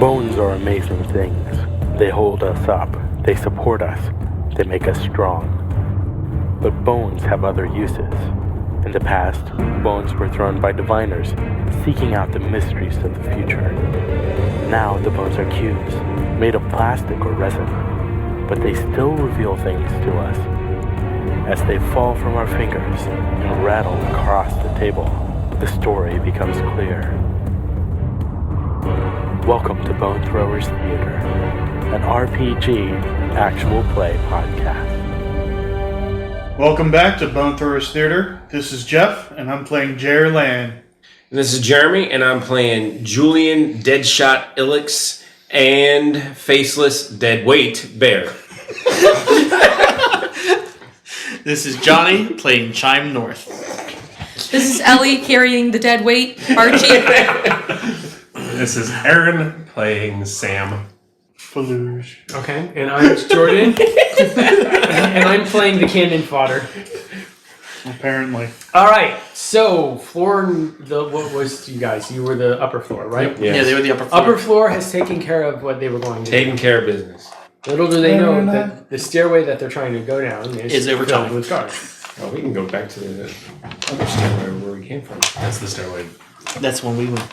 Bones are amazing things. They hold us up, they support us, they make us strong. But bones have other uses. In the past, bones were thrown by diviners, seeking out the mysteries of the future. Now the bones are cubes, made of plastic or resin, but they still reveal things to us. As they fall from our fingers and rattle across the table, the story becomes clear. Welcome to Bone Throwers Theater, an RPG actual play podcast. Welcome back to Bone Throwers Theater. This is Jeff, and I'm playing Jerr Lan. And this is Jeremy, and I'm playing Julian, Deadshot Illix, and Faceless Deadweight Bear. This is Johnny, playing Chime North. This is Ellie, carrying the dead weight, Archi. This is Aaron, playing Sam. Feluge. Okay, and I'm Jordan, and I'm playing the cannon fodder. Apparently. All right, so what was you guys? You were the upper floor, right? Yes. Yeah, they were the upper floor. Upper floor has taken care of what they were going to Taking care of business. do. Little do they know that the stairway that they're trying to go down is over filled time. with guards. Oh, we can go back to the other stairway where we came from. That's the stairway. That's when we went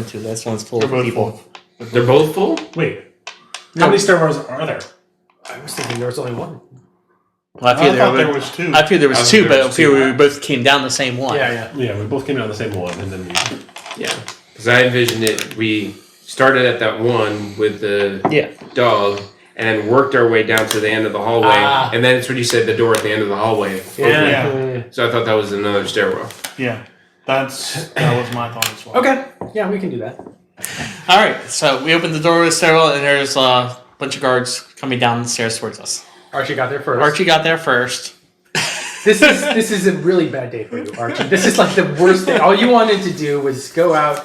to. That's one's full They're of both people. full. They're both full? Wait. How many stairwells are there? I was thinking there was only one. Well, I thought there was two. I figured there was I two, think but there I was figured two. we both came down the same one. Yeah. Yeah, we both came down the same one, and then Yeah. Because I envisioned it, we started at that one with the dog, and then worked our way down to the end of the hallway, and then it's what you said, the door at the end of the hallway. Yeah. So I thought that was another stairwell. Yeah, that was my thought as well. Okay. Yeah, we can do that. All right, so we opened the door of the stairwell, and there's a bunch of guards coming down the stairs towards us. Archie got there first. Archie got there first. This is a really bad day for you, Archie. This is like the worst thing. All you wanted to do was go out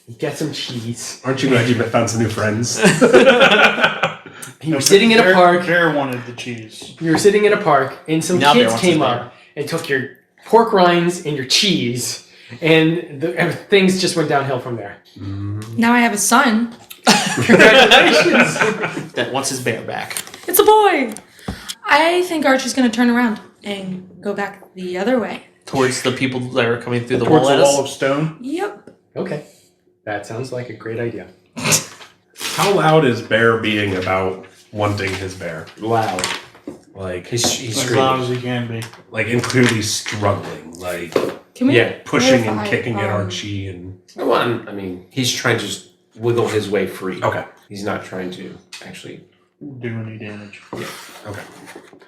and get some cheese. aren't you glad you found some new friends? You were sitting in a park. Bear wanted the cheese. You were sitting in a park, and some Now Bear kids wants came his up and took your pork rinds and your cheese, and things just went downhill from there. Now I have a son. Congratulations! That wants his bear back. It's a boy. I think Archie's going to turn around and go back the other way. Towards the people that are coming through the Towards wall the at us. wall of stone. Yep. Okay, that sounds like a great idea. How loud is Bear being about wanting his bear? Loud. Like, He's As loud screaming. as he can be. like, and clearly struggling, like Can we pushing clarify, and kicking at Archie and. Well, I mean, he's trying to just wiggle his way free. Okay. He's not trying to actually. Do any damage. Okay.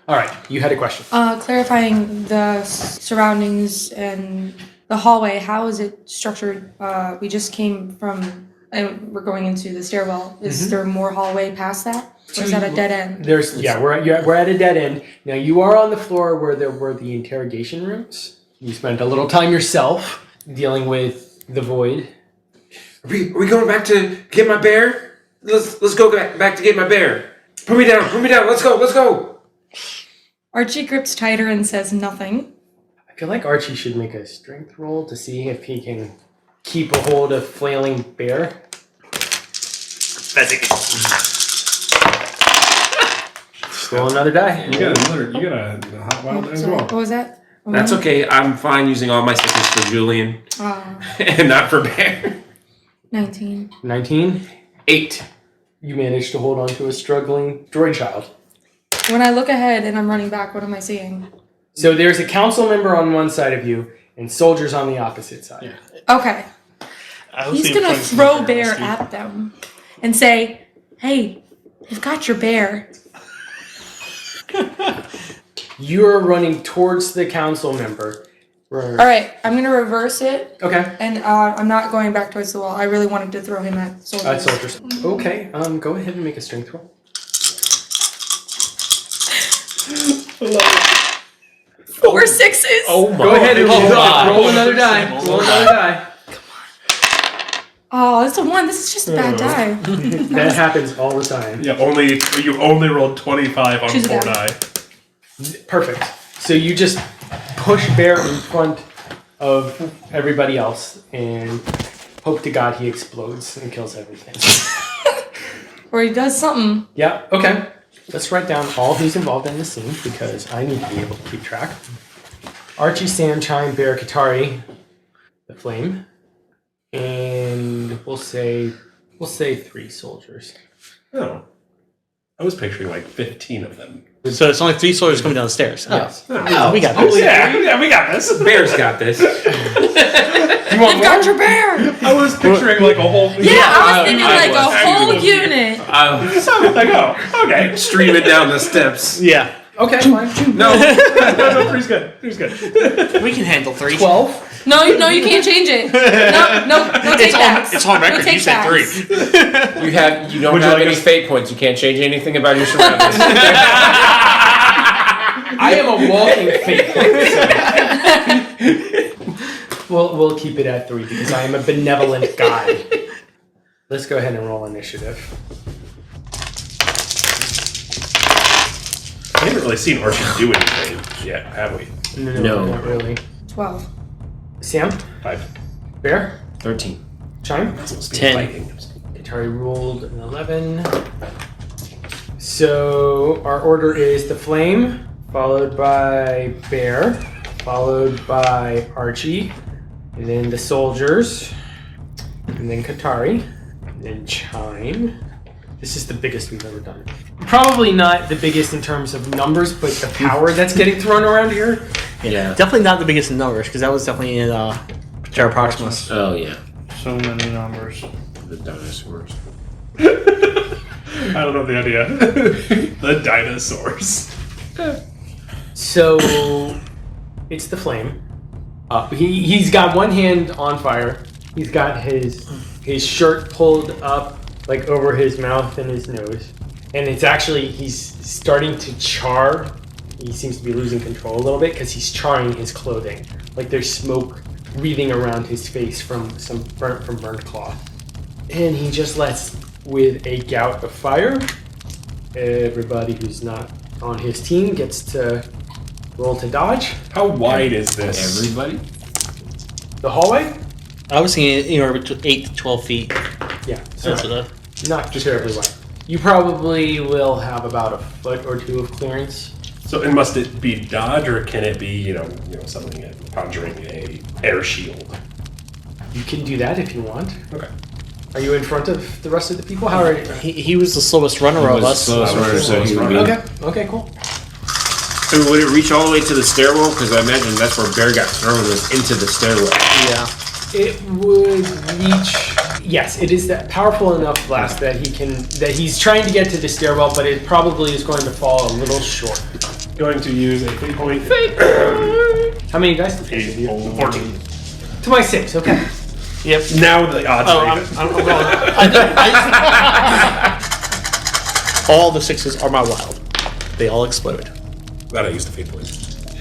All right, you had a question. Clarifying the surroundings and the hallway. How is it structured? We just came from, and we're going into the stairwell. Is there more hallway past that? Or is that a dead end? We're at a dead end. Now you are on the floor where there were the interrogation rooms. You spent a little time yourself dealing with the void. Are we going back to get my bear? Let's go back to get my bear. Put me down, let's go. Archie grips tighter and says nothing. I feel like Archie should make a strength roll to see if he can keep a hold of flailing bear. Roll another die. You got a hot wild there as Sorry, well. what was that? That's okay, I'm fine using all my stickers for Julian and not for Bear. 19. 19. 8. You managed to hold on to a struggling droid child. When I look ahead and I'm running back, what am I seeing? So there's a council member on one side of you and soldiers on the opposite side. Yeah. Okay. I was He's seeing gonna friends throw in Bear Steve. at them and say, "Hey, you've got your bear." You're running towards the council member. All right, I'm gonna reverse it, Okay. and I'm not going back towards the wall. I really wanted to throw him at soldiers. Soldiers. Okay. Go ahead and make a strength roll. 4 6s. Oh my! Go ahead and roll another die. Roll another die. Oh, it's a 1. This is just a bad die. That happens all the time. Yeah, you only rolled 25 on Choose a 4 die. die. Perfect. So you just push Bear in front of everybody else and hope to God he explodes and kills everything. or he does something. Yeah, okay. Let's write down all who's involved in the scene because I need to be able to keep track. Archie, Sam, Chine, Bear, Katari, the Flame, and we'll say 3 soldiers. Oh. I was picturing like 15 of them. So it's only 3 soldiers coming down the stairs. Oh. Yes. Oh, we got this. Yeah, we got this. Bear's got this. You want You've got your bear! I was picturing like a whole. Yeah, I was thinking like a whole actually- unit. Like, oh, okay. Streaming down the steps. Yeah. Okay, fine. No. No, three's good. Three's good. We can handle 3. 12. No, you can't change it. No take backs. It's on record. No take You said backs. 3. You don't Would you have like any us- fate points. You can't change anything about your surroundings. I am a walking fate point. We'll keep it at 3 because I am a benevolent guy. Let's go ahead and roll initiative. We haven't really seen Archie do anything yet, have we? No, not really. 12. Sam, 5. Bear, 13. Chime. That's supposed to be 10. fighting. Katari rolled an 11. So our order is the Flame, followed by Bear, followed by Archie, and then the soldiers, and then Katari, and then Chime. This is the biggest we've ever done. Probably not the biggest in terms of numbers, but the power that's getting thrown around here. Yeah. Definitely not the biggest in numbers, because that was definitely in Terra Proximus. Oh, yeah. So many numbers. The dinosaurs. I don't know the idea. The dinosaurs. So it's the Flame. He's got one hand on fire. He's got his shirt pulled up like over his mouth and his nose, and it's actually he's starting to char. He seems to be losing control a little bit because he's charring his clothing. Like there's smoke wreathing around his face from burnt cloth, and he just lets with a gout of fire. Everybody who's not on his team gets to roll to dodge. How wide is this? Everybody? The hallway? I was thinking anywhere between 8 to 12 feet. Yeah, so Sensitive. not terribly wide. You probably will have about a foot or 2 of clearance. So, and must it be dodge, or can it be, something conjuring a air shield? You can do that if you want. Okay. Are you in front of the rest of the people? How are you? He was the slowest runner of us. Okay, cool. So would it reach all the way to the stairwell? Because I imagine that's where Bear got thrown, was into the stairwell. Yeah. It would reach. Yes, it is that powerful enough blast that he's trying to get to the stairwell, but it probably is going to fall a little short. Going to use a fate point. How many guys? 14. To my 6. Okay. Yep. Now the odds Oh, are I'm even. rolling. All the 6s are my wild. They all explode. Glad I used a fate point.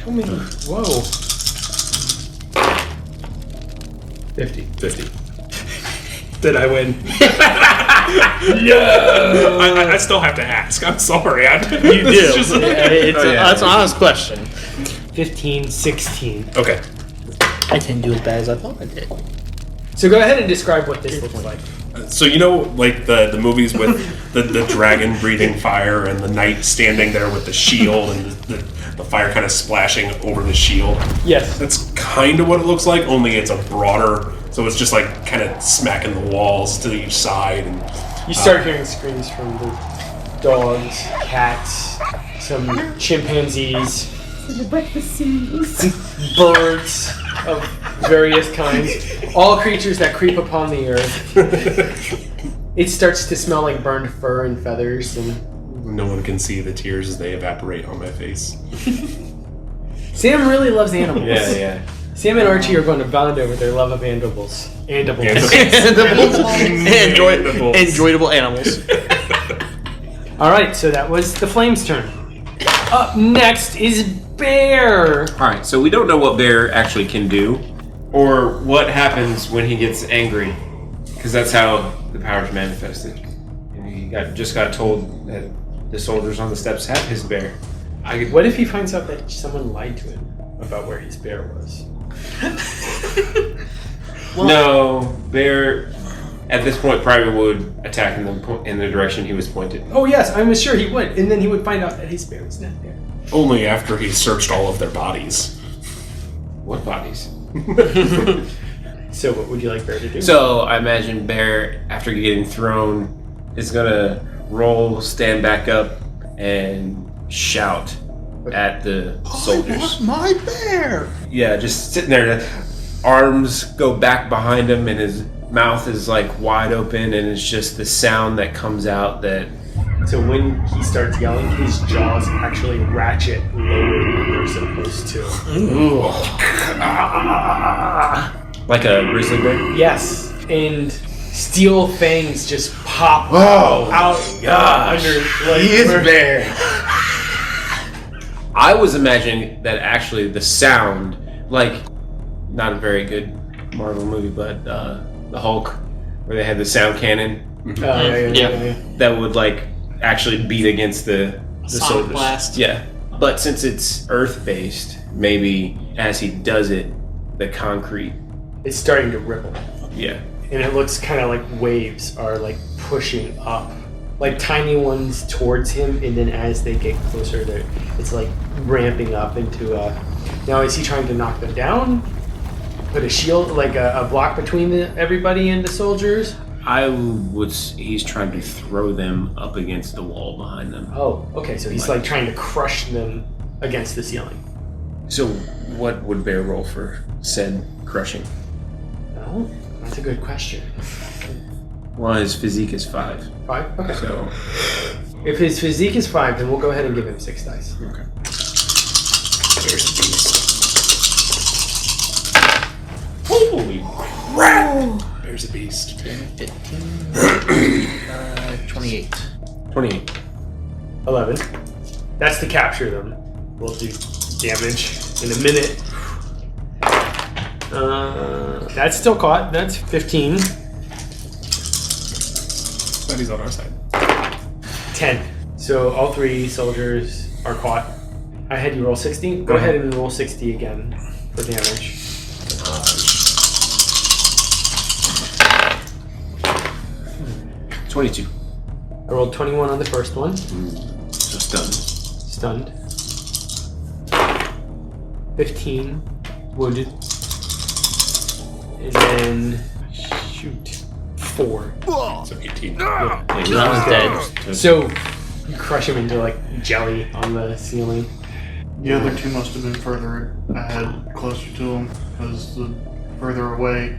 How many? Whoa. 50. 50. Did I win? No! I still have to ask. I'm sorry. You do. That's an honest question. 15, 16. Okay. I didn't do as bad as I thought I did. So go ahead and describe what this looks like. So like the movies with the dragon breathing fire and the knight standing there with the shield and the fire kind of splashing over the shield. Yes. That's kind of what it looks like, only it's a broader. So it's just like kind of smacking the walls to each side, and You start hearing screams from the dogs, cats, some chimpanzees, birds of various kinds, all creatures that creep upon the earth. It starts to smell like burned fur and feathers, and no one can see the tears as they evaporate on my face. Sam really loves animals. Yeah. Sam and Archie are going to bond over their love of animals. Enjoyable animals. All right, so that was the Flames' turn. Up next is Bear. Alright, so we don't know what Bear actually can do, or what happens when he gets angry. Because that's how the power's manifested. And he just got told that the soldiers on the steps have his bear. What if he finds out that someone lied to him about where his bear was? No, Bear at this point probably would attack in the direction he was pointed. Oh yes, I'm sure he would, and then he would find out that his bear is not there. Only after he searched all of their bodies. What bodies? So what would you like Bear to do? So I imagine Bear, after getting thrown, is gonna roll, stand back up, and shout at the soldiers. My bear! Yeah, just sitting there. Arms go back behind him, and his mouth is like wide open, and it's just the sound that comes out that. So when he starts yelling, his jaws actually ratchet lower than they're supposed to. Like a grizzly bear? Yes, and steel fangs just pop out under. Like, He is bear. I was imagining that actually the sound, like, not a very good Marvel movie, but the Hulk, where they had the sound cannon Yeah. that would, like, actually beat against the Sonic soldiers. blast. Yeah. But since it's earth-based, maybe as he does it, the concrete, It's starting to ripple, yeah. and it looks kind of like waves are like pushing up, like tiny ones towards him, and then as they get closer, it's like ramping up into a. Now is he trying to knock them down? Put a shield, like a block between everybody and the soldiers? He's trying to throw them up against the wall behind them. Oh, okay. So he's like trying to crush them against the ceiling. So what would Bear roll for said crushing? Oh, that's a good question. Well, his physique is 5. 5? Okay. So, If his physique is 5, then we'll go ahead and give him 6 dice. okay. There's a beast. Holy crap! There's a beast. 28. 28. 11. That's to capture them. We'll do damage in a minute. That's still caught. That's 15. But he's on our side. 10. So all 3 soldiers are caught. I had you roll 60. Go ahead and roll 60 again for damage. 22. I rolled 21 on the first one. So stunned. Stunned. 15. Wounded. And then, shoot, 4. So 18. Yeah, he's That was dead. So, you crush him into like jelly on the ceiling. The other two must have been further ahead, closer to him, because the further away,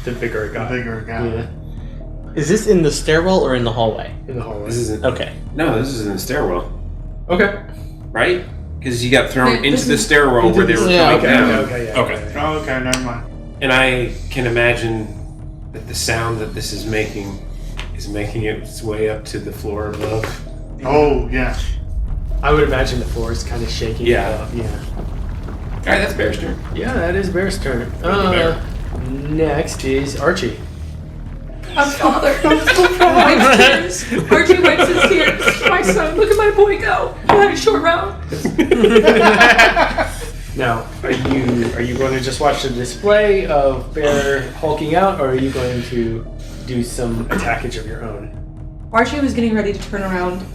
The bigger it the got. bigger it got. Yeah, Is this in the stairwell or in the hallway? in the hallway. This isn't. Okay. No, this is in the stairwell, Okay. right? Because he got thrown Wait, into this the is- stairwell where they were Yeah, coming Okay, down. okay, yeah. Okay. yeah. Oh, okay, never mind. And I can imagine that the sound that this is making its way up to the floor above. Oh, yeah. I would imagine the floor is kind of shaking. Yeah. Yeah. All right, that's Bear's turn. Yeah, that is Bear's turn. Bear. Next is Archie. I'm father. I'm so proud. Wipes tears. Archie wipes his tears. My son, look at my boy go. He had a short round. Now, are you going to just watch the display of Bear hulking out, or are you going to do some attackage of your own? Archie was getting ready to turn around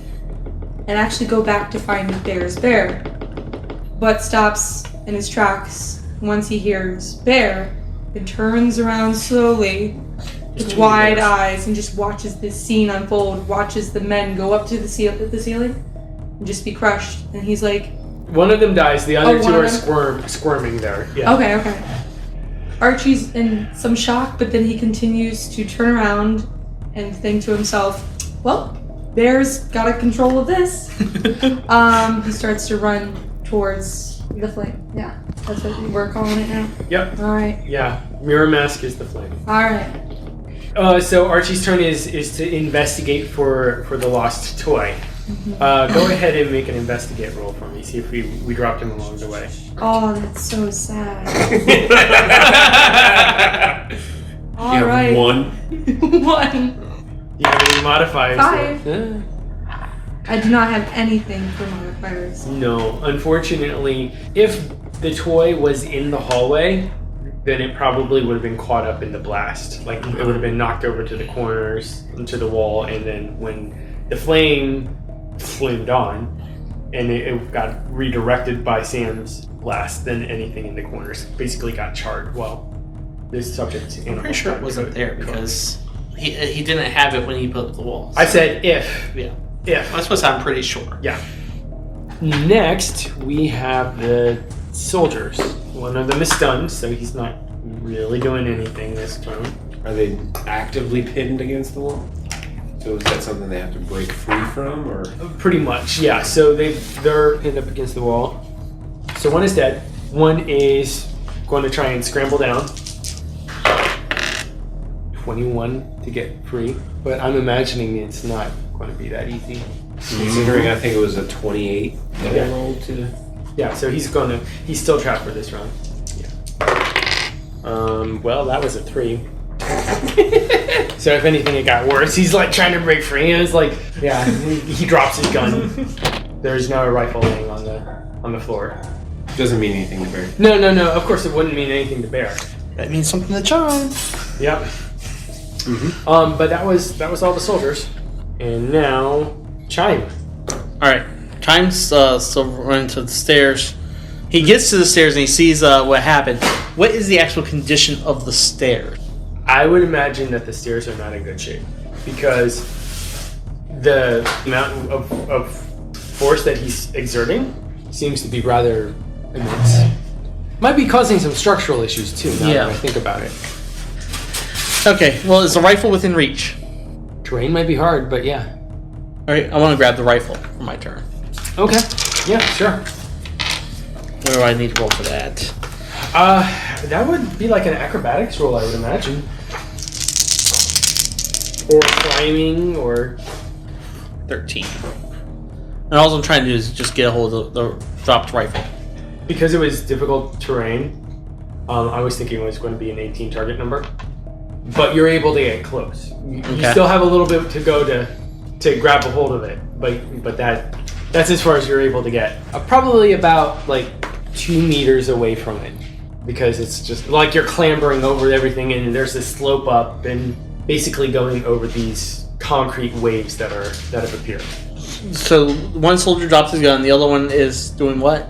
and actually go back to find Bear's bear, but stops in his tracks once he hears Bear and turns around slowly with wide eyes and just watches this scene unfold, watches the men go up to the ceiling and just be crushed. And he's like, One of them dies, the other Oh, two one are of them? squirming there. Yeah. okay. Archie's in some shock, but then he continues to turn around and think to himself, well, Bear's got a control of this. He starts to run towards the flame. Yeah, that's what we're calling it now. Yep. All right. Yeah. Mirror Mask is the flame. All right. So Archie's turn is to investigate for the lost toy. Go ahead and make an investigate roll for me. See if we dropped him along the way. Oh, that's so sad. All You have right. 1. 1. Do you have any modifiers? 5. there? I do not have anything for modifiers. No. Unfortunately, if the toy was in the hallway, then it probably would have been caught up in the blast. Like it would have been knocked over to the corners, into the wall, and then when the flame flamed on, and it got redirected by Sam's blast, then anything in the corners basically got charred. Well, this subject. I'm pretty sure it wasn't there because he didn't have it when he built the walls. I said if. Yeah. If. That's what I'm pretty sure. Yeah. Next, we have the soldiers. One of them is stunned, so he's not really doing anything this turn. Are they actively pinned against the wall? So is that something they have to break free from, or? Pretty much, yeah. So they're pinned up against the wall. So one is dead. One is going to try and scramble down. 21 to get free, but I'm imagining it's not going to be that easy. Considering I think it was a 28 that I rolled to. Yeah, so he's still trapped for this round. Yeah. Well, that was a 3. So if anything, it got worse. He's like trying to break free, and it's like, yeah, he drops his gun. There's no rifle laying on the floor. Doesn't mean anything to bear. No. Of course, it wouldn't mean anything to bear. That means something to John. Yep. Mm-hmm. But that was all the soldiers, and now Chine. All right, Chine's still running to the stairs. He gets to the stairs and he sees what happened. What is the actual condition of the stairs? I would imagine that the stairs are not in good shape because the amount of force that he's exerting seems to be rather immense. Might be causing some structural issues too. Now that I think about it. Okay, well, is the rifle within reach? Terrain might be hard, but yeah. All right, I want to grab the rifle for my turn. Okay. Yeah, sure. What do I need to roll for that? That would be like an acrobatics roll, I would imagine. Or climbing, or 13. And all I'm trying to do is just get a hold of the dropped rifle. Because it was difficult terrain, I was thinking it was going to be an 18 target number. But you're able to get close. You still have a little bit to go to grab a hold of it, but that's as far as you're able to get. Probably about like 2 meters away from it, because it's just like you're clambering over everything, and there's this slope up, and basically going over these concrete waves that have appeared. So one soldier drops his gun, the other one is doing what?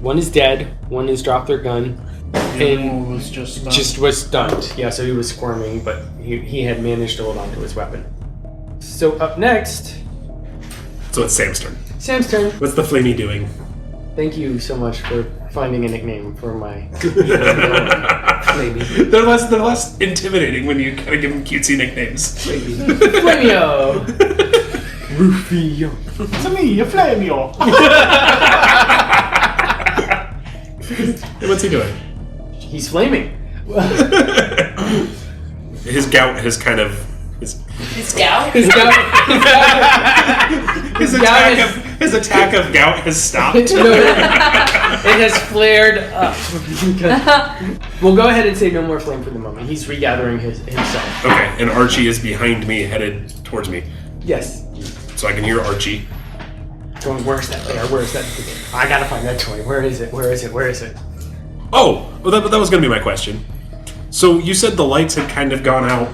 One is dead. One has dropped their gun. And was just was stunned. Yeah, so he was squirming, but he had managed to hold on to his weapon. So up next... So it's Sam's turn. Sam's turn. What's the Flamey doing? Thank you so much for finding a nickname for my... Flamey. They're less intimidating when you kind of give them cutesy nicknames. Flamio! Rufio. It's me, a Flamio. What's he doing? He's flaming. His gout has kind of... His gout? His His attack of gout has stopped. It has flared up. We'll go ahead and say no more flame for the moment. He's regathering himself. Okay, and Archie is behind me, headed towards me. Yes. So I can hear Archie. Going, where's that bear? Where's that? I gotta find that toy. Where is it? Where is it? Where is it? Oh, well, that was going to be my question. So you said the lights had kind of gone out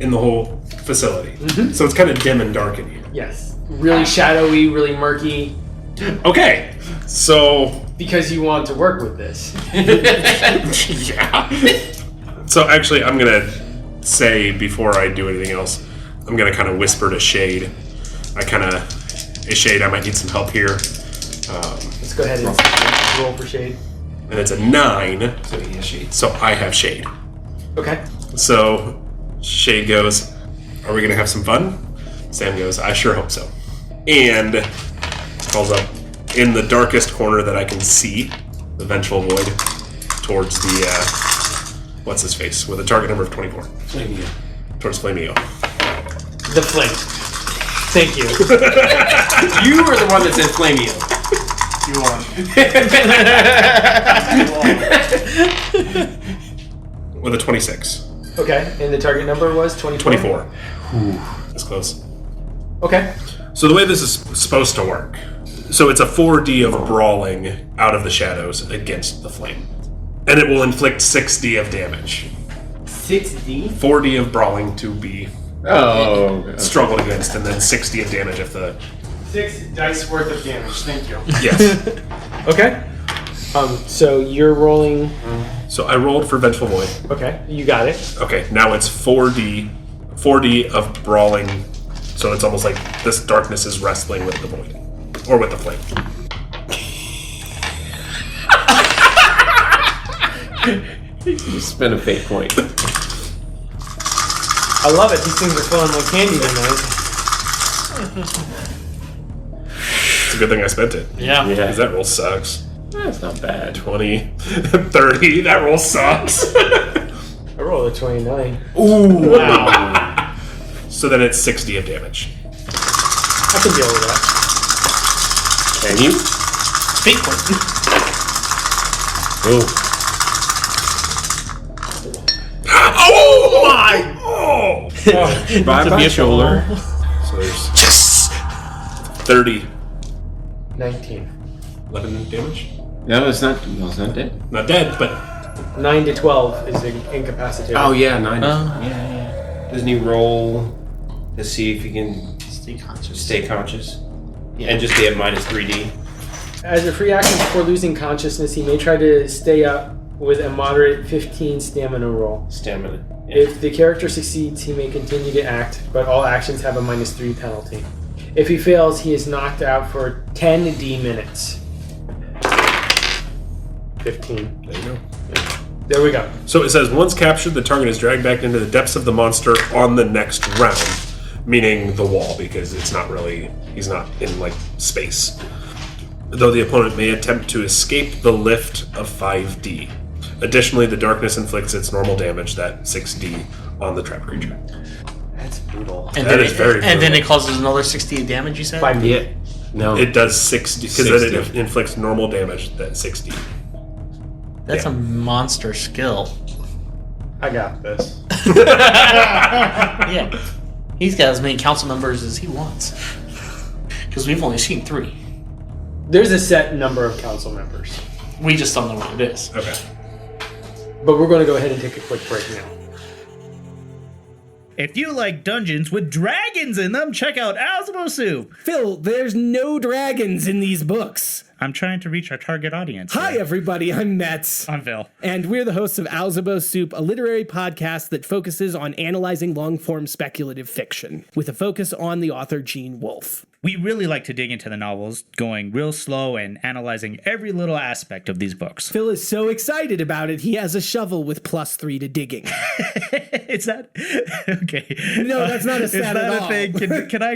in the whole facility. Mm-hmm. So it's kind of dim and dark in here. Yes. Really shadowy, really murky. Okay, so... Because you want to work with this. Yeah. So actually, I'm going to say, before I do anything else, I'm going to kind of whisper to Shade. Hey, Shade, I might need some help here. Let's go ahead and roll for Shade. And it's a 9. So he has shade. So I have Shade. Okay. So Shade goes, are we going to have some fun? Sam goes, I sure hope so. And calls up in the darkest corner that I can see, the vengeful void, towards the, what's his face, with a target number of 24. Flamio. Towards Flamio. The flame. Thank you. You were the one that said Flamio. You won. With a 26. Okay, and the target number was 24? 24. That's close. Okay. So the way this is supposed to work, so it's a 4D of brawling out of the shadows against the flame. And it will inflict 6d of damage. 6d? 4d of brawling to be struggled against, and then 60 of damage if the... 6 dice worth of damage, thank you. Yes. Okay. So you're rolling... So I rolled for Vengeful Void. Okay, you got it. Okay, now it's 4d of brawling, so it's almost like this darkness is wrestling with the void. Or with the flame. You spend a fate point. I love it, these things are flowing like candy tonight. It's a good thing I spent it. Yeah. Because that roll sucks. That's not bad. 20, 30, that roll sucks. I rolled a 29. Ooh. Wow. So then it's 60 of damage. I can deal with that. Can you? Fate point. Oh. Oh my! Oh! Bye bye, shoulder. So there's 30. 19. 11 damage? No, it's not dead. Not dead, but 9 to 12 is incapacitated. Oh, yeah, 9. Yeah. Doesn't he roll to see if he can Stay conscious. stay conscious? Yeah. And just be at minus 3d? As a free action before losing consciousness, he may try to stay up with a moderate 15 stamina roll. Stamina. Yeah. If the character succeeds, he may continue to act, but all actions have a minus 3 penalty. If he fails, he is knocked out for 10d minutes. 15. there you go. There we go. So it says once captured, the target is dragged back into the depths of the monster on the next round, meaning the wall, because it's not really, he's not in like space. Though the opponent may attempt to escape the lift of 5d. Additionally, the darkness inflicts its normal damage, that 6d, on the trapped creature. That's brutal. And That then is very And then brutal. it causes another 60 damage, you said? 5d. Yeah. No. It does 60, because 60. then it inflicts normal damage, that 60. That's a monster skill. I got this. Yeah. He's got as many council members as he wants. Because we've only seen 3. There's a set number of council members. We just don't know what it is. Okay. But we're going to go ahead and take a quick break now. If you like dungeons with dragons in them, check out Alzamo Soup. Phil, there's no dragons in these books. I'm trying to reach our target audience. Hi, everybody. I'm Metz. I'm Phil. And we're the hosts of Alzamo Soup, a literary podcast that focuses on analyzing long-form speculative fiction, with a focus on the author Gene Wolfe. We really like to dig into the novels, going real slow and analyzing every little aspect of these books. Phil is so excited about it, he has a shovel with +3 to digging. Is that okay? No, that's not a stat at all. Thing? Can I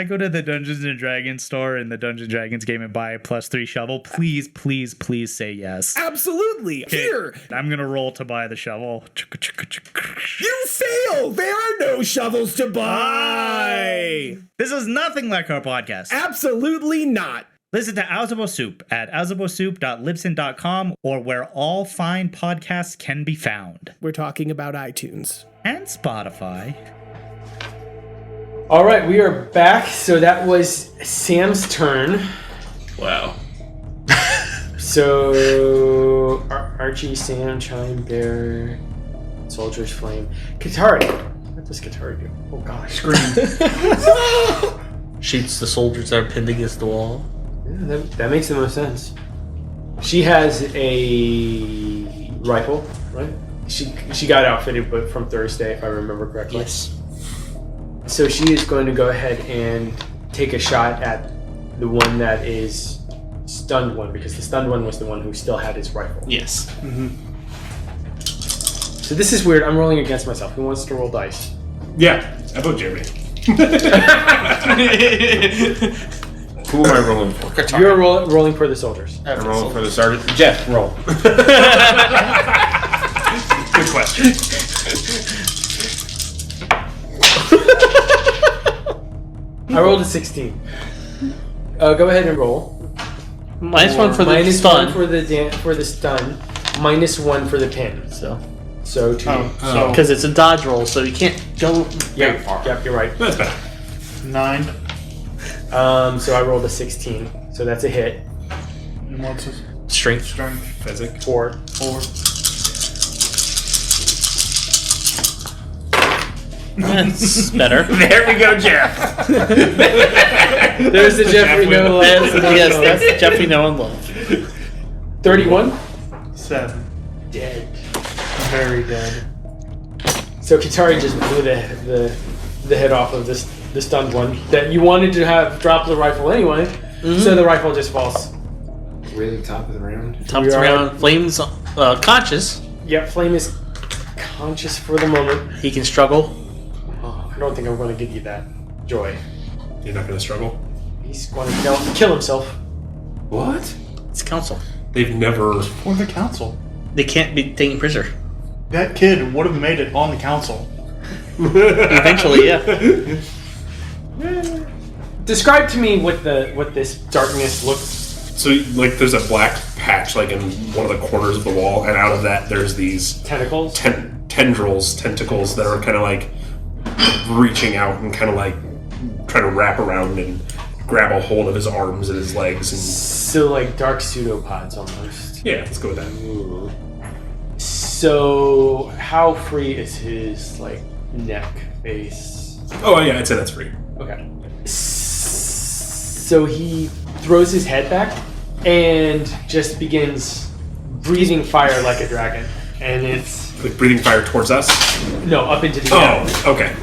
go to the Dungeons and Dragons store in the Dungeons and Dragons game and buy a +3 shovel? Please, please, please say yes. Absolutely. Okay, Here. I'm gonna roll to buy the shovel. You fail. There are no shovels to buy. This is nothing like our podcast. Absolutely not. Listen to Alzamo Soup at alzamosoup.libsyn.com or where all fine podcasts can be found. We're talking about iTunes. And Spotify. All right, we are back. So that was Sam's turn. Wow. So Archie, Sam, Chine, Bear, Soldier's Flame, Katari. What does Katari do? Oh gosh, scream. Shoots the soldiers that are pinned against the wall. Yeah, that makes the most sense. She has a rifle, right? She got outfitted, but from Thursday, if I remember correctly. Yes. So she is going to go ahead and take a shot at the one that is stunned one, because the stunned one was the one who still had his rifle. Yes. So this is weird. I'm rolling against myself. Who wants to roll dice? Yeah, I vote Jeremy. Who am I rolling for? You're rolling for the soldiers. I'm rolling for the sergeant. Jeff, roll. Good question. I rolled a 16. Go ahead and roll. -1 for the minus stun. 1 for the stun. -1 for the pin. So 2. because it's a dodge roll, so you can't go very far. Yep, you're right. That's bad. 9. So I rolled a 16. So that's a hit. She Strength. Strength. Physic. 4. 4. That's better. There we go, Jeff. There's the Jeffrey Noah. Yes, that's Jeffrey Noah love. 31. 7. Dead. Very dead. So Kitari just blew the head off of the stunned one that you wanted to have drop the rifle anyway. So the rifle just falls. Really top of the round. Top of the round. Flame's conscious. Yep, Flame is conscious for the moment. He can struggle. Oh, I don't think I'm going to give you that joy. You're not going to struggle? He's going to kill himself. What? It's council. They've never... For the council. They can't be taken prisoner. That kid would have made it on the council. Eventually, yeah. Describe to me what this darkness looks. So, like, there's a black patch, like, in one of the corners of the wall, and out of that, there's these Tentacles? tentacles that are kind of, like, reaching out and kind of, like, trying to wrap around and grab a hold of his arms and his legs. And So, like, dark pseudopods almost. yeah, let's go with that. So, how free is his, like, neck, face? Oh, yeah, I'd say that's free. Okay. So he throws his head back and just begins breathing fire like a dragon. And it's... Like, breathing fire towards us? No, up into the air. Oh, okay.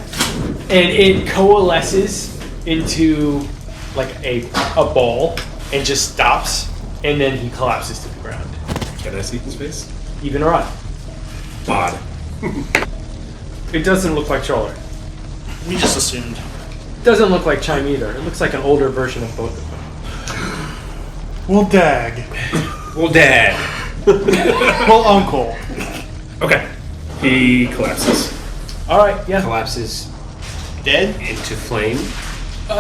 And it coalesces into, like, a ball and just stops. And then he collapses to the ground. Can I see his face? Even or odd. Odd. It doesn't look like Troller. We just assumed. Doesn't look like Chime either. It looks like an older version of both of them. Well, Dag. Well, Dad. Well, Uncle. Okay. He collapses. Alright, yeah. Collapses dead into flame.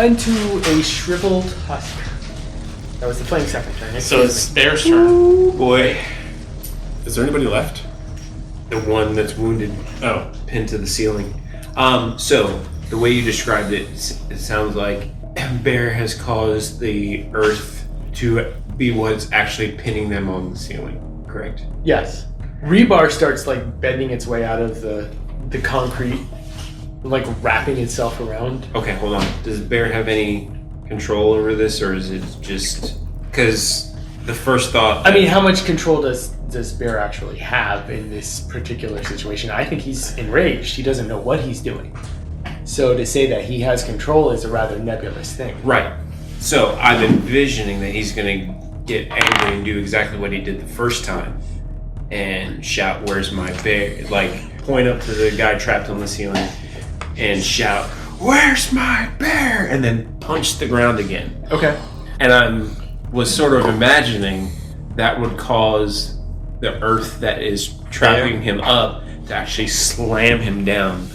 Into a shriveled husk. That was the Flame second turn. So it's Bear's turn. Boy, Is there anybody left? the one that's wounded, Oh. pinned to the ceiling. So the way you described it, it sounds like Bear has caused the earth to be what's actually pinning them on the ceiling. Correct. Yes. Rebar starts like bending its way out of the concrete, like wrapping itself around. Okay, hold on. Does Bear have any control over this, or is it just because the first thought? I mean, how much control does Bear actually have in this particular situation? I think he's enraged. He doesn't know what he's doing. So to say that he has control is a rather nebulous thing. Right. So I'm envisioning that he's going to get angry and do exactly what he did the first time and shout, "Where's my bear?" Like, point up to the guy trapped on the ceiling and shout, "Where's my bear?" And then punch the ground again. Okay. And I was sort of imagining that would cause the earth that is trapping him up to actually slam him down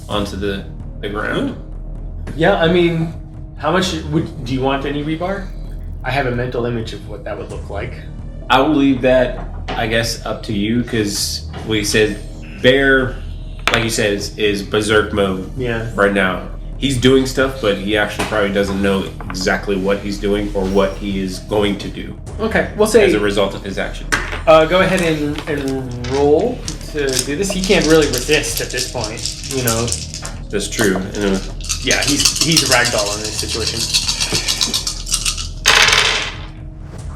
onto the ground. Yeah, I mean, how much do you want any rebar? I have a mental image of what that would look like. I will leave that, I guess, up to you, because we said Bear, like you said, is berserk mode right now. He's doing stuff, but he actually probably doesn't know exactly what he's doing or what he is going to do Okay, we'll say as a result of his action. go ahead and roll to do this. He can't really resist at this point, you know. That's true. Yeah, he's a ragdoll in this situation.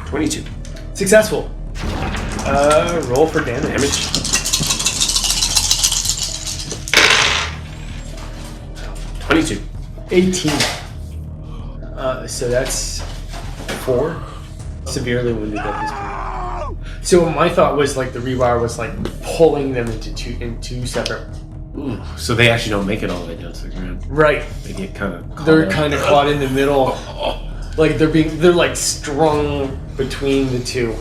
22. Successful. Roll for damage. 22. 18. So that's 4. Severely wounded at this point. So my thought was like the rewire was like pulling them into two separate. Ooh, so they actually don't make it all the way down to the ground. Right. They get kind of caught They're up. kind of caught in the middle. Like they're like strung between the two.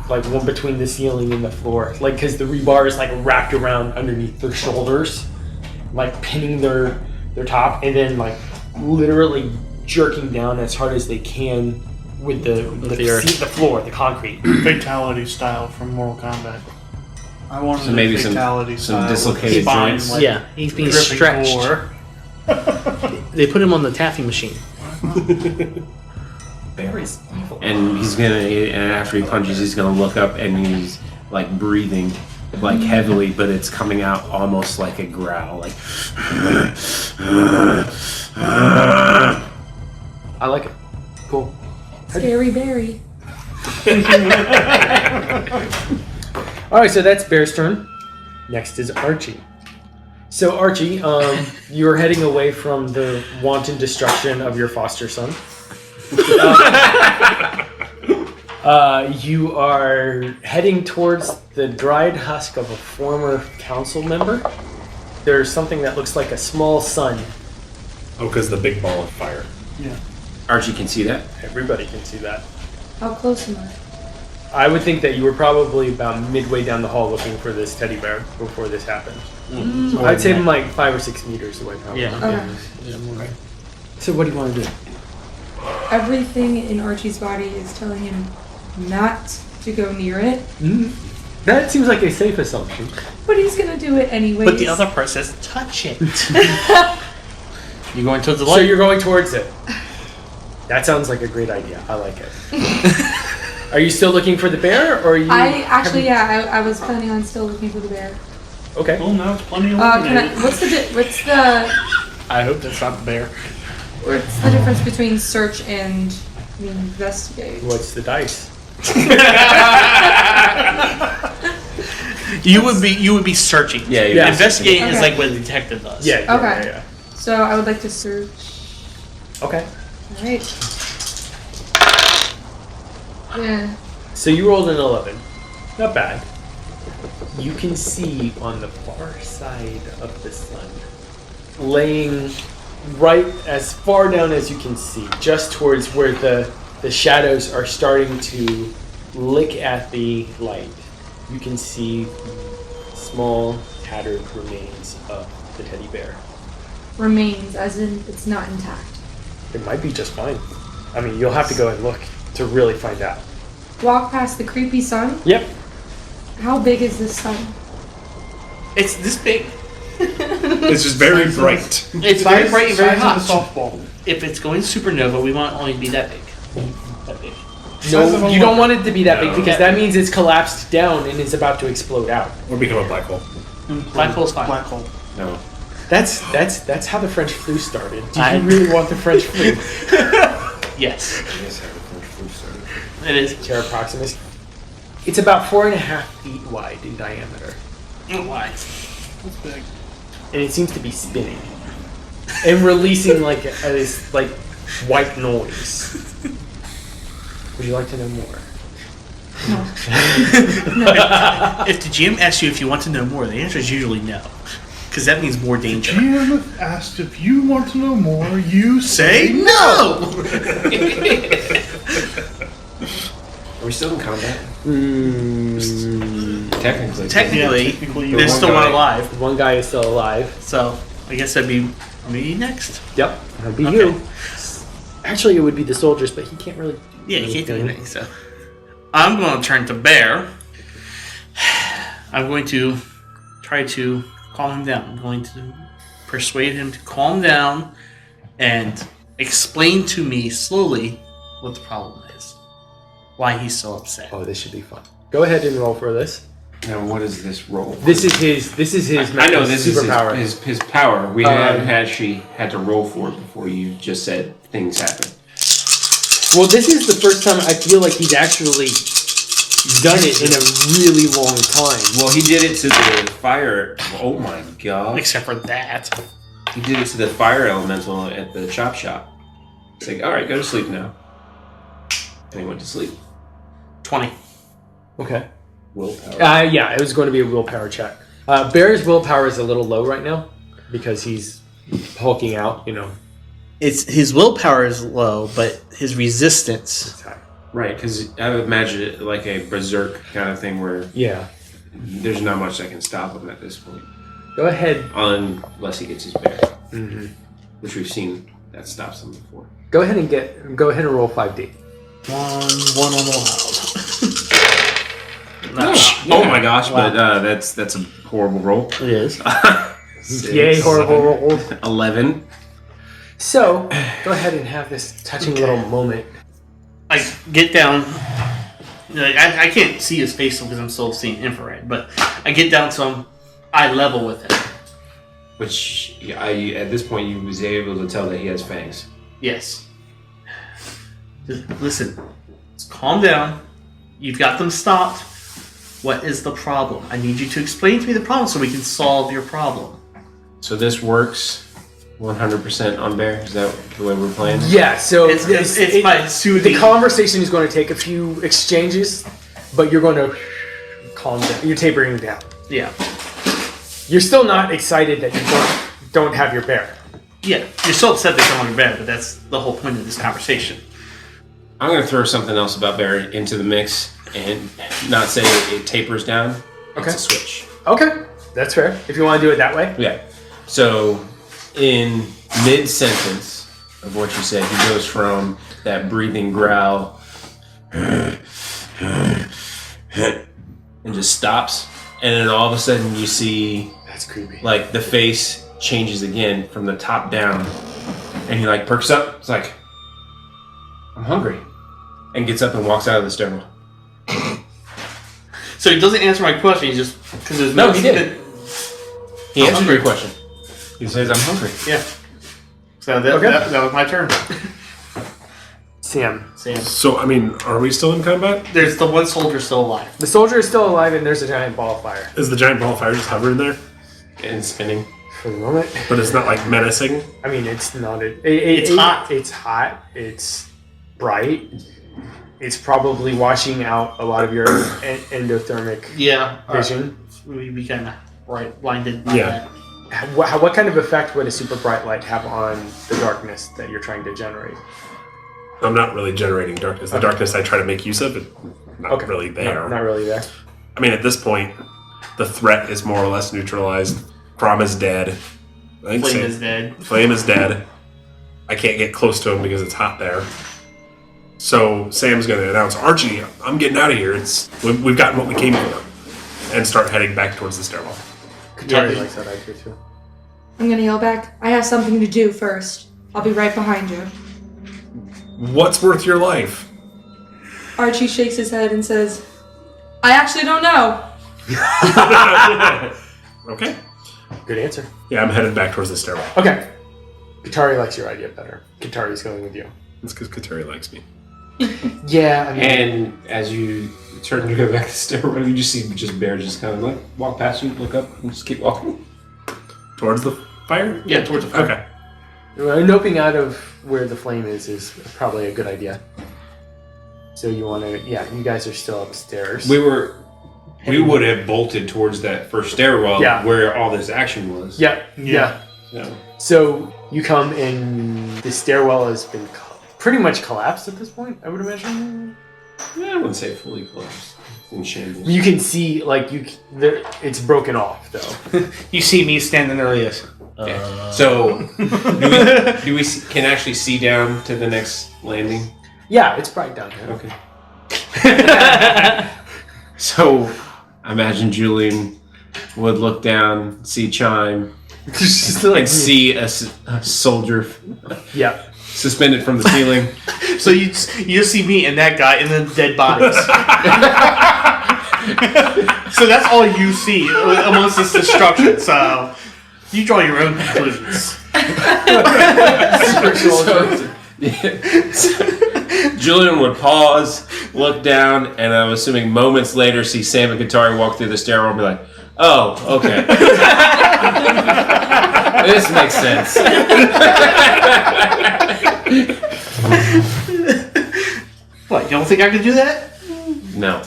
Like one between the ceiling and the floor. Like because the rebar is like wrapped around underneath their shoulders, like pinning their top, and then like literally jerking down as hard as they can with the floor, the concrete. Fatality style from Mortal Kombat. I wanted So maybe fatality some style dislocated with spine, joints. like, Yeah, he's being dripping stretched. gore. They put him on the taffy machine. Barry's evil. And and after he punches, he's gonna look up and he's like breathing like heavily, but it's coming out almost like a growl, like. I like it. Cool. Scary Barry. All right, so that's Bear's turn. Next is Archie. So Archie, you're heading away from the wanton destruction of your foster son. You are heading towards the dried husk of a former council member. There's something that looks like a small sun. Oh, because the big ball of fire. Yeah. Archie can see that. Everybody can see that. How close am I? I would think that you were probably about midway down the hall looking for this teddy bear before this happened. I'd say like 5 or 6 meters away, probably. Yeah. Okay. So what do you want to do? Everything in Archie's body is telling him not to go near it, That seems like a safe assumption. but he's gonna do it anyways. But the other part says, touch it. You going towards the light? So you're going towards it. That sounds like a great idea. I like it. Are you still looking for the bear, or are you? I was planning on still looking for the bear. Okay. Well, now it's plenty of What's the I hope that's not the bear. what's the difference between search and investigate? What's the dice? You would be searching. Yeah. Investigating is Okay. like what a detective does. Yeah. Okay. So I would like to search. Okay. All right. Yeah. So you rolled an 11. Not bad. You can see on the far side of the sun, laying right as far down as you can see, just towards where the shadows are starting to lick at the light. You can see small, tattered remains of the teddy bear. Remains, as in it's not intact. It might be just fine. I mean, you'll have to go and look to really find out. Walk past the creepy sun. Yep. How big is this sun? It's this big. It's just very bright. It's very bright and very hot. Size of a softball. If it's going supernova, we want it only to be that big. That big. No, you don't want it to be that big No. because that means it's collapsed down and is about to explode out. Or become a black hole. Black hole's fine. Black hole. No. That's how the French flu started. Do I- you really want the French flu? Yes, Yes, how the French flu started. it is. Terra Proximus. It's about 4.5 feet wide in diameter, Why? That's big. and it seems to be spinning and releasing like this like white noise. Would you like to know more? If the GM asks you if you want to know more, the answer is usually no, because that means more danger. GM asked if you want to know more, you Say no. Are we still in combat? Mm, Technically. Technically, you're there's one still one guy. alive. one guy is still alive. So I guess that'd be me next. Yep, that'd be Okay. you. Actually, it would be the soldiers, but he can't really. Yeah, you can't do anything. So I'm going to turn to Bear. I'm going to try to calm him down. I'm going to persuade him to calm down and explain to me slowly what the problem is, why he's so upset. Oh, this should be fun. Go ahead and roll for this. Now, what is this roll? This is his. I know this superpower. is his power. We have actually had to roll for it before you just said things happen. Well, this is the first time I feel like he's actually done it in a really long time. Well, he did it to the fire. Oh my god. Except for that. He did it to the fire elemental at the chop shop. It's like, alright, go to sleep now. And he went to sleep. 20. Okay. Willpower. Yeah, it was going to be a willpower check. Bear's willpower is a little low right now because he's hulking out, you know. It's his willpower is low, but his resistance. It's high. Right, because I would imagine it like a berserk kind of thing where Yeah. there's not much that can stop him at this point. Go ahead. Unless he gets his bear. Mm-hmm. Which we've seen that stops him before. Go ahead and roll 5D. One on the Oh my gosh, but that's a horrible roll. It is. Yay, horrible roll. 11. So, go ahead and have this touching little moment. I get down. I can't see his face because I'm still seeing infrared, but I get down to him, eye level with him. Which, at this point, you was able to tell that he has fangs. Yes. Just listen. Just calm down. You've got them stopped. What is the problem? I need you to explain to me the problem so we can solve your problem. So this works 100% on Bear? Is that the way we're playing? Yeah, so It's by soothing. the conversation is going to take a few exchanges, but you're going to calm down. You're tapering down. Yeah. You're still not excited that you don't have your bear. Yeah. You're still upset that someone better, but that's the whole point of this conversation. I'm going to throw something else about Bear into the mix and not say it tapers down. Okay. It's a switch. Okay, that's fair. If you want to do it that way. Yeah. So, in mid-sentence of what you said, he goes from that breathing growl and just stops. And then all of a sudden you see... That's creepy. Like, the face changes again from the top down. And he, like, perks up. It's like, I'm hungry. And gets up and walks out of the stairwell. So he doesn't answer my question. He just because there's No, he did. He answered your question. He says, I'm hungry. Yeah. So that was my turn. Sam. So, I mean, are we still in combat? There's the one soldier still alive. The soldier is still alive, and there's a giant ball of fire. Is the giant ball of fire just hovering there? And spinning. For the moment. But it's not, like, menacing? I mean, it's not... It's hot. It's hot. It's bright. It's probably washing out a lot of your endothermic vision. We kind of blinded by that. What kind of effect would a super bright light have on the darkness that you're trying to generate? I'm not really generating darkness. The darkness I try to make use of is not really there. No, not really there. I mean, at this point, the threat is more or less neutralized. Crom is dead. Flame is dead. Flame is dead. I can't get close to him because it's hot there. So Sam's going to announce, Archie, I'm getting out of here. We've gotten what we came for. And start heading back towards the stairwell. Katari likes that idea too. I'm gonna yell back, I have something to do first. I'll be right behind you. What's worth your life? Archie shakes his head and says, I actually don't know. Okay. Good answer. Yeah, I'm headed back towards the stairwell. Okay. Katari likes your idea better. Katari's going with you. It's because Katari likes me. Yeah, I mean... And as you turn to go back to the stairwell, you just see Bear just kind of like walk past you, look up, and just keep walking. Towards the fire? Yeah, towards the fire. Okay. Noping out of where the flame is probably a good idea. So you want to... Yeah, you guys are still upstairs. We would have bolted towards that first stairwell where all this action was. Yeah. No. So you come in... The stairwell has been pretty much collapsed at this point, I would imagine. Yeah, I wouldn't say fully collapsed. It's in shambles. You can see, like, it's broken off, though. You see me standing there, yes. So, do we can actually see down to the next landing? Yeah, it's bright down here. Okay. So, I imagine Julian would look down, see Chine, and see a soldier suspended from the ceiling. So you just see me and that guy and then dead bodies. So that's all you see amongst this destruction. So you draw your own conclusions. Julian would pause, look down, and I'm assuming moments later see Sam and Katari walk through the stairwell and be like, oh, okay. This makes sense. What, you don't think I could do that? No.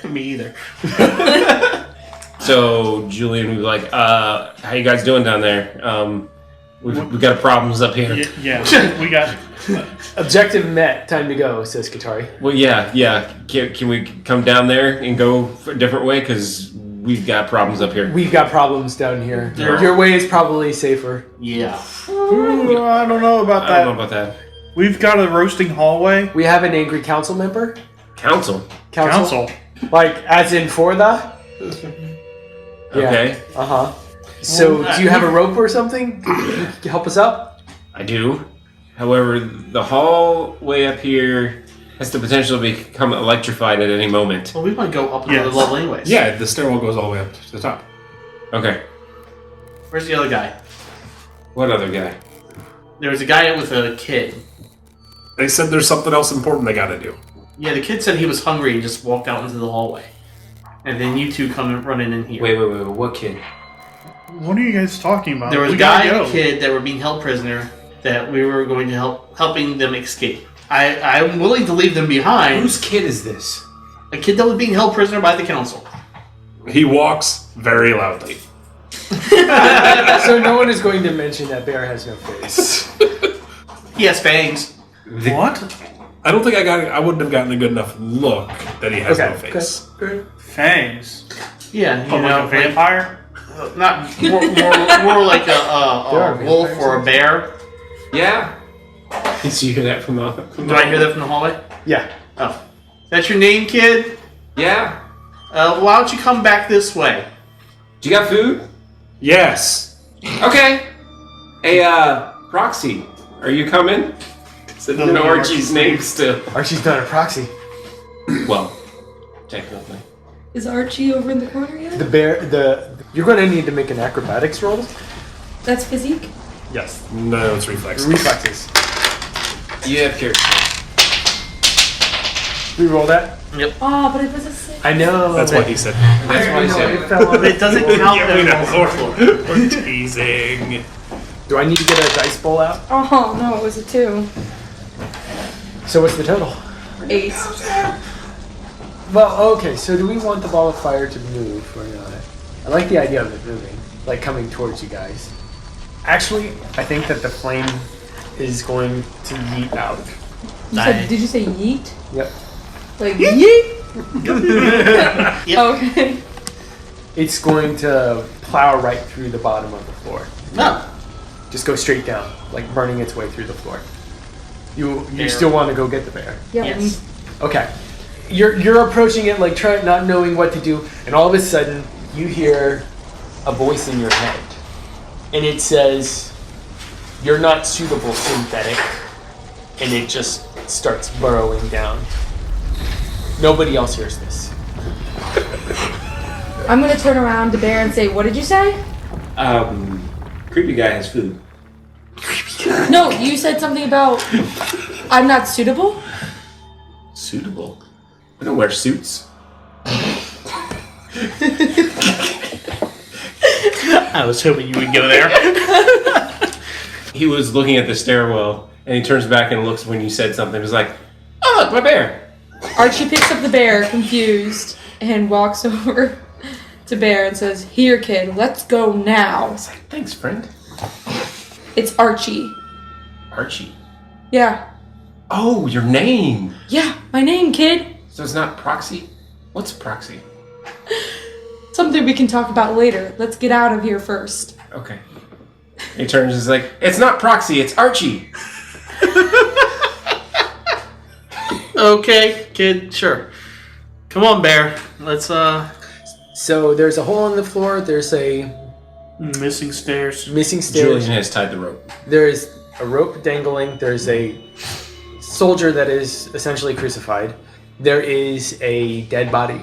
Me either. So Julian would be like, how you guys doing down there? We've got problems up here. Yeah, we got... Objective met. Time to go, says Katari. Well, yeah. Can we come down there and go a different way? Because we've got problems up here. We've got problems down here. Your way is probably safer. Yeah. Ooh, I don't know about that. I don't know about that. We've got a roasting hallway. We have an angry council member. Council? Like, as in for the? Okay. Uh-huh. So, do you have a rope or something? Can you help us up? I do. However, the hallway up here has the potential to become electrified at any moment. Well, we want to go up another level anyways. Yeah, the stairwell goes all the way up to the top. Okay. Where's the other guy? What other guy? There was a guy with a kid. They said there's something else important they gotta do. Yeah, the kid said he was hungry and just walked out into the hallway. And then you two come running in here. Wait. What kid? What are you guys talking about? There was We a guy gotta and a kid that were being held prisoner that we were going to helping them escape. I'm willing to leave them behind. Whose kid is this? A kid that was being held prisoner by the council. He walks very loudly. So no one is going to mention that bear has no face. He has fangs. What? I don't think I wouldn't have gotten a good enough look that he has no face. Fangs. Yeah, you Oh, know, like a vampire? not more like a wolf or a bear. Yeah. Did you hear that from the? Do I hear that from the hallway? Yeah. Oh, that's your name, kid? Yeah. Why don't you come back this way? Do you got food? Yes. Okay. Hey, Proxy, are you coming? Said No, no, no, Archie's name still. Archie's not a proxy. Well, technically. Is Archie over in the corner yet? The bear, you're going to need to make an acrobatics roll. That's physique? Yes. No, it's reflex. Reflexes. You have character. Reroll that. Oh, but it was a 6. I know. That's what he said. That's why I said. It fell on It doesn't count Yeah, we as know. multiple. We're teasing. Do I need to get a dice bowl out? Oh, no, it was a 2. So what's the total? 8. Well, okay, so do we want the ball of fire to move or not? I like the idea of it moving, like coming towards you guys. Actually, I think that the flame is going to yeet out. Did you say yeet? Yep. Like yeet? Yep. Okay. It's going to plow right through the bottom of the floor. No. Just go straight down, like burning its way through the floor. You Bear. still want to go get the bear? Yeah. Yes. Okay. You're approaching it like not knowing what to do, and all of a sudden you hear a voice in your head, and it says, "You're not suitable, synthetic," and it just starts burrowing down. Nobody else hears this. I'm gonna turn around to Bear and say, "What did you say?" Creepy guy has food. No, you said something about I'm not suitable. Suitable. I don't wear suits. I was hoping you would go there. He was looking at the stairwell, and he turns back and looks when you said something. He's like, "Oh, look, my bear." Archie picks up the bear, confused, and walks over to Bear and says, "Here, kid, let's go now." It's like, "Thanks, friend." It's Archie. Archie. Yeah. Oh, your name. Yeah, my name, kid. So it's not Proxy? What's Proxy? Something we can talk about later. Let's get out of here first. Okay. He turns and is like, "It's not Proxy, it's Archie." Okay, kid, sure. Come on, Bear. Let's, So there's a hole in the floor. There's a Missing stairs. missing stairs. Julian has tied the rope. There is a rope dangling. There's a soldier that is essentially crucified. There is a dead body.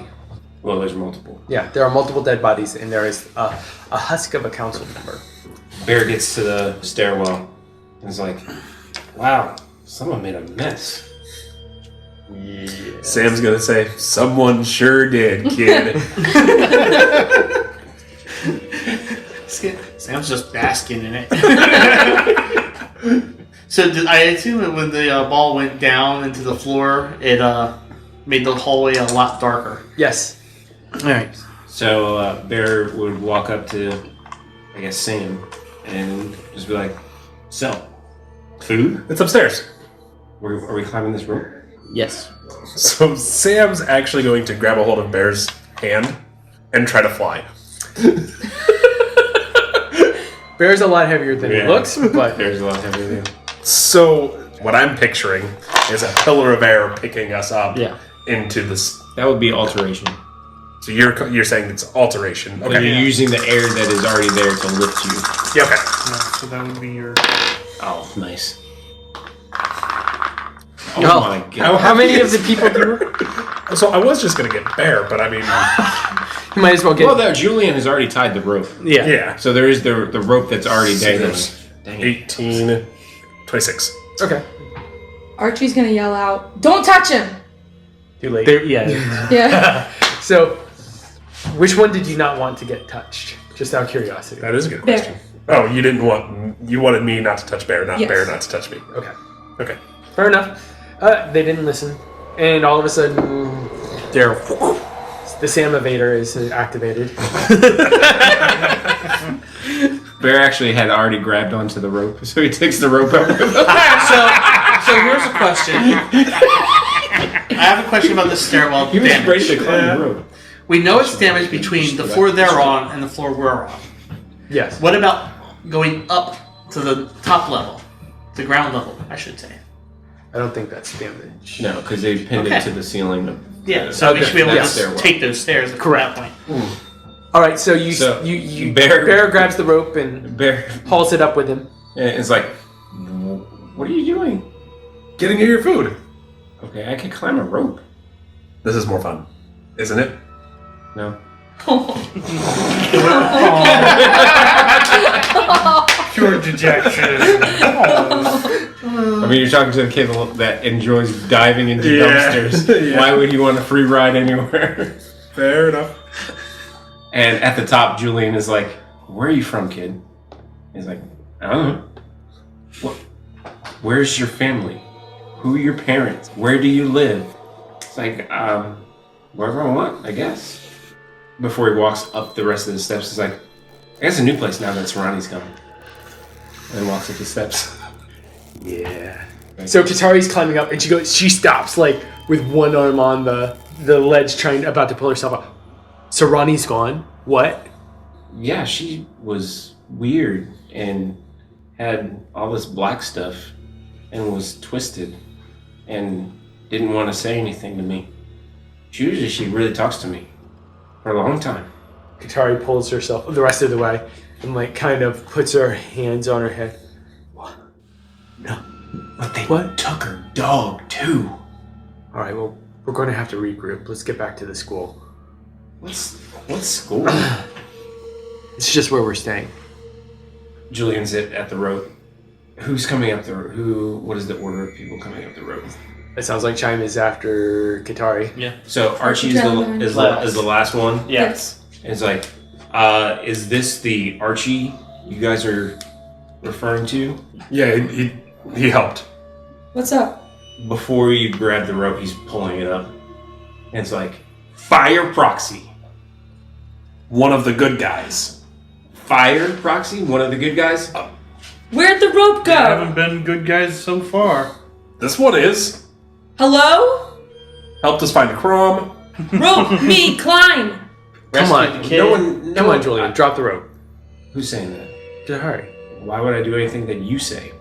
Well, there's multiple. Yeah, there are multiple dead bodies, and there is a husk of a council member. Bear gets to the stairwell and is like, "Wow, someone made a mess." Yeah. Sam's gonna say, "Someone sure did, kid." Sam's just basking in it. So I assume that when the ball went down into the floor, it made the hallway a lot darker. Yes. All right. So Bear would walk up to, I guess, Sam and just be like, "So, food? It's upstairs. Are we climbing this rope?" Yes. So Sam's actually going to grab a hold of Bear's hand and try to fly. Bear's a lot heavier than it Yeah. looks, but Bear's a lot heavier than So what I'm picturing is a pillar of air picking us up into this. that would be alteration. So you're saying it's alteration. You're Okay. using the air that is already there to lift you. Yeah, okay. No, so that would be your. Oh, nice. Oh my god. How many of the people do you... So I was just gonna get Bear, but I mean, You might as well get... Well, that Julian has already tied the rope. yeah. So there is the rope that's already dangling. Dang it. 18, 26. Okay. Archie's gonna yell out, "Don't touch him!" Too late. Yeah. Yeah. So, which one did you not want to get touched? Just out of curiosity. That is a good Bear. question. Oh, you wanted me not to touch Bear, not Yes. Bear not to touch me. Okay. Okay. Fair enough. They didn't listen. And all of a sudden, the Sam Evader is activated. Bear actually had already grabbed onto the rope, so he takes the rope out. So here's a question. I have a question about the stairwell He was ready damage. to climb the rope. We know it's damage between the floor they're on and the floor we're on. Yes. What about going up to the top level? The ground level, I should say. I don't think that's damage. No, because they pinned it to the ceiling. Yeah, so we should be able to stairwell. take those stairs at that point. All right, so So, you Bear- grabs the rope and Bear, hauls it up with him. it's like, what are you doing? Getting you your food. Okay, I can climb a rope. This is more fun, isn't it? No. Pure dejection. I mean, you're talking to a kid that enjoys diving into dumpsters. Yeah. Why would you want a free ride anywhere? Fair enough. And at the top, Julian is like, "Where are you from, kid?" He's like, "I don't know. What? Where's your family? Who are your parents? Where do you live?" It's like, wherever I want, I guess. Before he walks up the rest of the steps, he's like, "I guess a new place now that Serrani's coming." And then walks up the steps. Yeah. So Katari's climbing up and she stops like with one arm on the ledge about to pull herself up. So Ronnie's gone. What? Yeah, she was weird and had all this black stuff and was twisted and didn't want to say anything to me. Usually she really talks to me for a long time. Katari pulls herself the rest of the way and like kind of puts her hands on her head. What? No, but they What? took her dog too. All right, well, we're going to have to regroup. Let's get back to the school. What's school? It's just where we're staying. Julian's at the rope. Who's coming up the rope? What is the order of people coming up the rope? It sounds like Chime is after Katari. Yeah. So Archie is the last one. Yes. It's like, is this the Archie you guys are referring to? Yeah, he helped. What's up? Before you grab the rope, he's pulling it up. And it's like, fire proxy. One of the good guys. Fire proxy? One of the good guys? Where'd the rope They go? haven't been good guys so far. This one is. Hello? Helped us find a Crom. Rope me, climb! Come on. Rescue the kid. Come on, Julian. Drop the rope. Who's saying that? Katari. Why would I do anything that you say?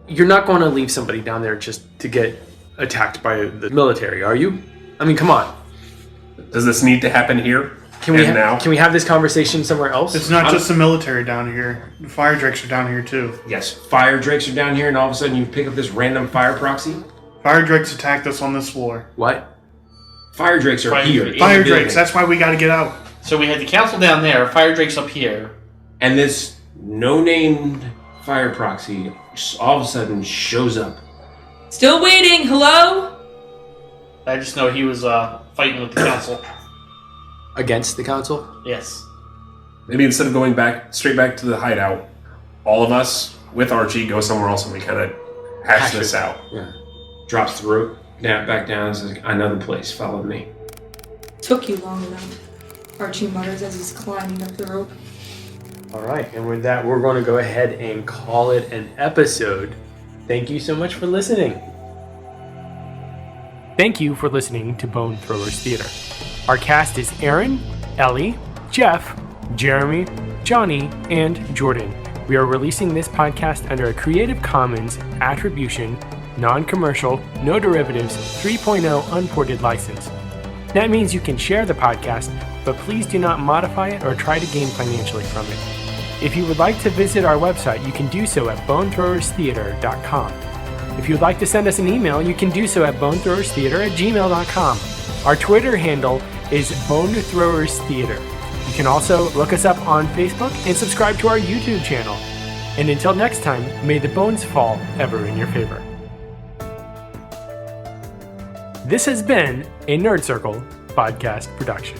You're not going to leave somebody down there just to get attacked by the military, are you? I mean, come on. Does this need to happen here? Can we now? Can we have this conversation somewhere else? It's not just the military down here. The fire drakes are down here too. Yes, fire drakes are down here, and all of a sudden you pick up this random fire proxy? Fire drakes attacked us on this floor. What? Fire drakes are Fire here. drakes. in the Fire building. drakes, that's why we gotta get out. So we had the council down there, fire drakes up here. And this no-named fire proxy all of a sudden shows up. Still waiting, hello? I just know he was fighting with the council. Against the council? Yes. Maybe instead of going straight back to the hideout, all of us with Archie go somewhere else and we kind of hash this out. Yeah. Drops the rope back down and says, another place, follow me. Took you long enough. Archie mutters as he's climbing up the rope. All right, and with that, we're going to go ahead and call it an episode. Thank you so much for listening. Thank you for listening to Bone Throwers Theater. Our cast is Aaron, Ellie, Jeff, Jeremy, Johnny, and Jordan. We are releasing this podcast under a Creative Commons Attribution, Non-Commercial, No Derivatives 3.0 Unported license. That means you can share the podcast, but please do not modify it or try to gain financially from it. If you would like to visit our website, you can do so at bonethrowerstheater.com. If you'd like to send us an email, you can do so at bonethrowerstheater@gmail.com. Our Twitter handle is bonethrowerstheater. You can also look us up on Facebook and subscribe to our YouTube channel. And until next time, may the bones fall ever in your favor. This has been a Nerd Circle podcast production.